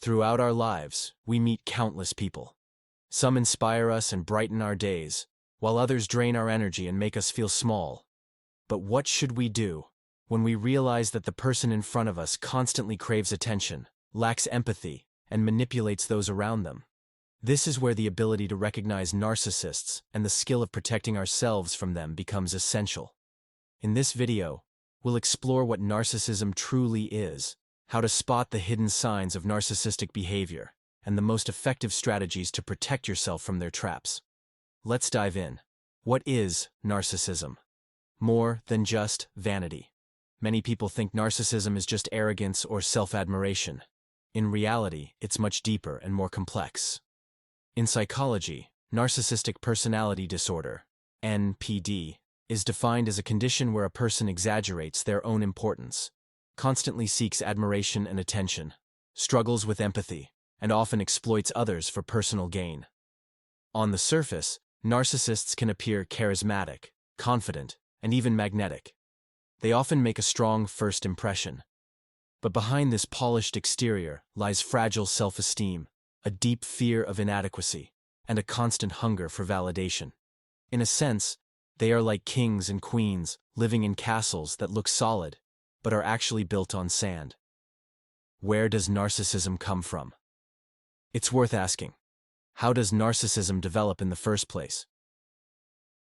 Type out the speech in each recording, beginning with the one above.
Throughout our lives, we meet countless people. Some inspire us and brighten our days, while others drain our energy and make us feel small. But what should we do when we realize that the person in front of us constantly craves attention, lacks empathy, and manipulates those around them? This is where the ability to recognize narcissists and the skill of protecting ourselves from them becomes essential. In this video, we'll explore what narcissism truly is, how to spot the hidden signs of narcissistic behavior, and the most effective strategies to protect yourself from their traps. Let's dive in. What is narcissism? More than just vanity. Many people think narcissism is just arrogance or self-admiration. In reality, it's much deeper and more complex. In psychology, narcissistic personality disorder, NPD, is defined as a condition where a person exaggerates their own importance, constantly seeks admiration and attention, struggles with empathy, and often exploits others for personal gain. On the surface, narcissists can appear charismatic, confident, and even magnetic. They often make a strong first impression. But behind this polished exterior lies fragile self-esteem, a deep fear of inadequacy, and a constant hunger for validation. In a sense, they are like kings and queens living in castles that look solid, but are actually built on sand. Where does narcissism come from? It's worth asking. How does narcissism develop in the first place?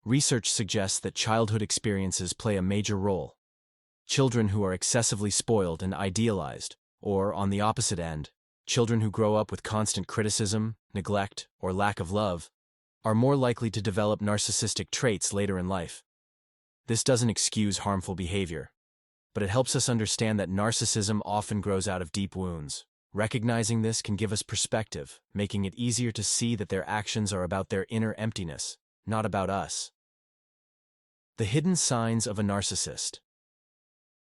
Research suggests that childhood experiences play a major role. Children who are excessively spoiled and idealized, or, on the opposite end, children who grow up with constant criticism, neglect, or lack of love, are more likely to develop narcissistic traits later in life. This doesn't excuse harmful behavior, but it helps us understand that narcissism often grows out of deep wounds. Recognizing this can give us perspective, making it easier to see that their actions are about their inner emptiness, not about us. The hidden signs of a narcissist.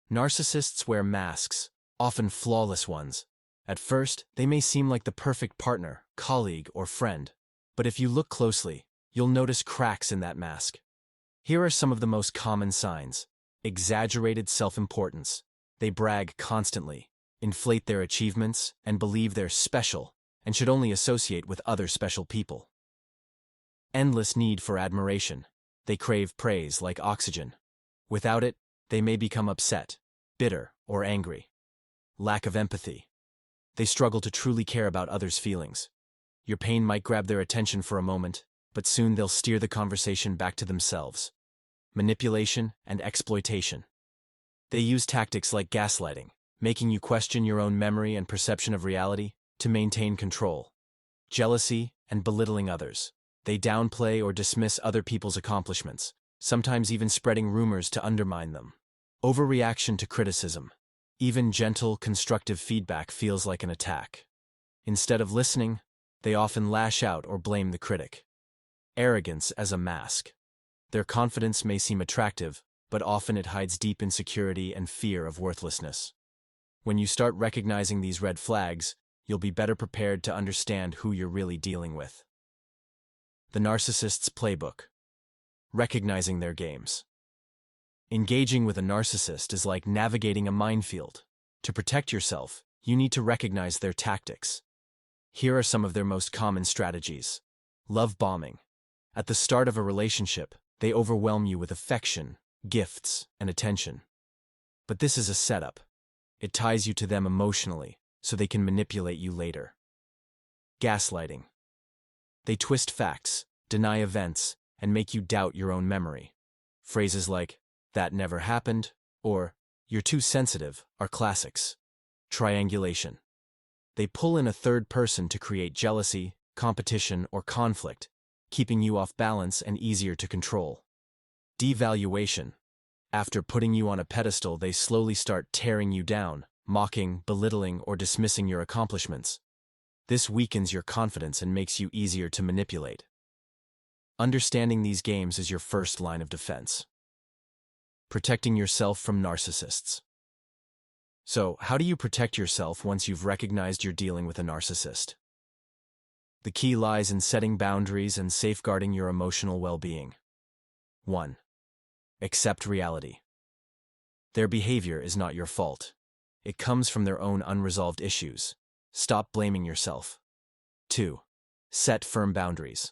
Narcissists wear masks, often flawless ones. At first, they may seem like the perfect partner, colleague, or friend. But if you look closely, you'll notice cracks in that mask. Here are some of the most common signs. Exaggerated self-importance. They brag constantly, inflate their achievements, and believe they're special, and should only associate with other special people. Endless need for admiration. They crave praise like oxygen. Without it, they may become upset, bitter, or angry. Lack of empathy. They struggle to truly care about others' feelings. Your pain might grab their attention for a moment, but soon they'll steer the conversation back to themselves. Manipulation and exploitation. They use tactics like gaslighting, making you question your own memory and perception of reality, to maintain control. Jealousy and belittling others. They downplay or dismiss other people's accomplishments, sometimes even spreading rumors to undermine them. Overreaction to criticism. Even gentle, constructive feedback feels like an attack. Instead of listening, they often lash out or blame the critic. Arrogance as a mask. Their confidence may seem attractive, but often it hides deep insecurity and fear of worthlessness. When you start recognizing these red flags, you'll be better prepared to understand who you're really dealing with. The narcissist's playbook. Recognizing their games. Engaging with a narcissist is like navigating a minefield. To protect yourself, you need to recognize their tactics. Here are some of their most common strategies. Love bombing. At the start of a relationship, they overwhelm you with affection, gifts, and attention. But this is a setup. It ties you to them emotionally, so they can manipulate you later. Gaslighting. They twist facts, deny events, and make you doubt your own memory. Phrases like, "that never happened," or "you're too sensitive," are classics. Triangulation. They pull in a third person to create jealousy, competition, or conflict, keeping you off balance and easier to control. Devaluation. After putting you on a pedestal, they slowly start tearing you down, mocking, belittling, or dismissing your accomplishments. This weakens your confidence and makes you easier to manipulate. Understanding these games is your first line of defense. Protecting yourself from narcissists. So, how do you protect yourself once you've recognized you're dealing with a narcissist? The key lies in setting boundaries and safeguarding your emotional well-being. 1. Accept reality. Their behavior is not your fault. It comes from their own unresolved issues. Stop blaming yourself. 2. Set firm boundaries.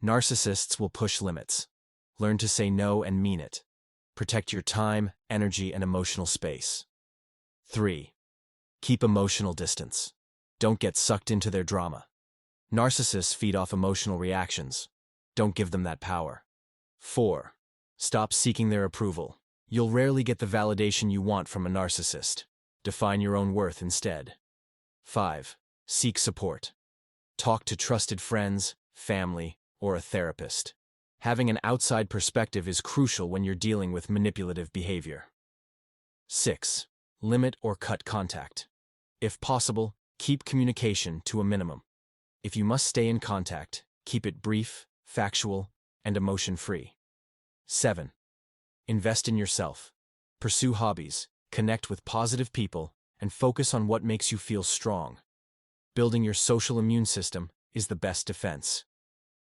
Narcissists will push limits. Learn to say no and mean it. Protect your time, energy, and emotional space. 3. Keep emotional distance. Don't get sucked into their drama. Narcissists feed off emotional reactions. Don't give them that power. 4. Stop seeking their approval. You'll rarely get the validation you want from a narcissist. Define your own worth instead. 5. Seek support. Talk to trusted friends, family, or a therapist. Having an outside perspective is crucial when you're dealing with manipulative behavior. 6. Limit or cut contact. If possible, keep communication to a minimum. If you must stay in contact, keep it brief, factual, and emotion-free. 7. Invest in yourself. Pursue hobbies, connect with positive people, and focus on what makes you feel strong. Building your social immune system is the best defense.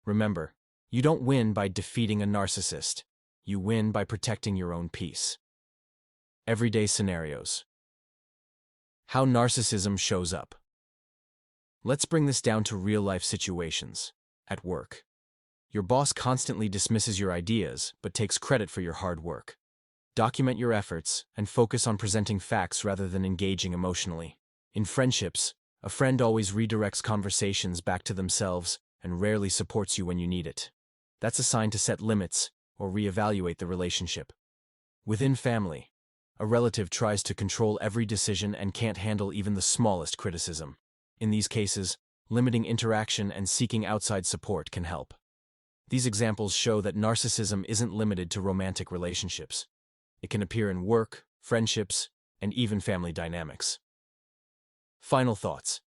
Remember, you don't win by defeating a narcissist. You win by protecting your own peace. Everyday scenarios. How narcissism shows up. Let's bring this down to real-life situations. At work. Your boss constantly dismisses your ideas, but takes credit for your hard work. Document your efforts and focus on presenting facts rather than engaging emotionally. In friendships, a friend always redirects conversations back to themselves and rarely supports you when you need it. That's a sign to set limits or reevaluate the relationship. Within family, a relative tries to control every decision and can't handle even the smallest criticism. In these cases, limiting interaction and seeking outside support can help. These examples show that narcissism isn't limited to romantic relationships. It can appear in work, friendships, and even family dynamics. Final thoughts.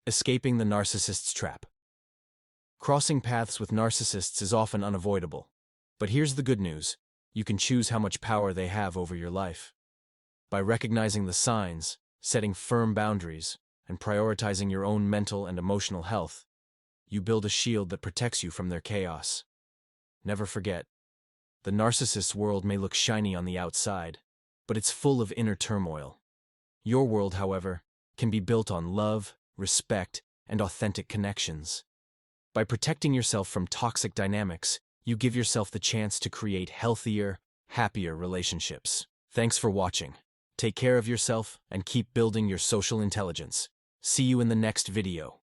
Escaping the narcissist's trap. Crossing paths with narcissists is often unavoidable. But here's the good news. You can choose how much power they have over your life. By recognizing the signs, setting firm boundaries, and prioritizing your own mental and emotional health, you build a shield that protects you from their chaos. Never forget, the narcissist's world may look shiny on the outside, but it's full of inner turmoil. Your world, however, can be built on love, respect, and authentic connections. By protecting yourself from toxic dynamics, you give yourself the chance to create healthier, happier relationships. Thanks for watching. Take care of yourself and keep building your social intelligence. See you in the next video.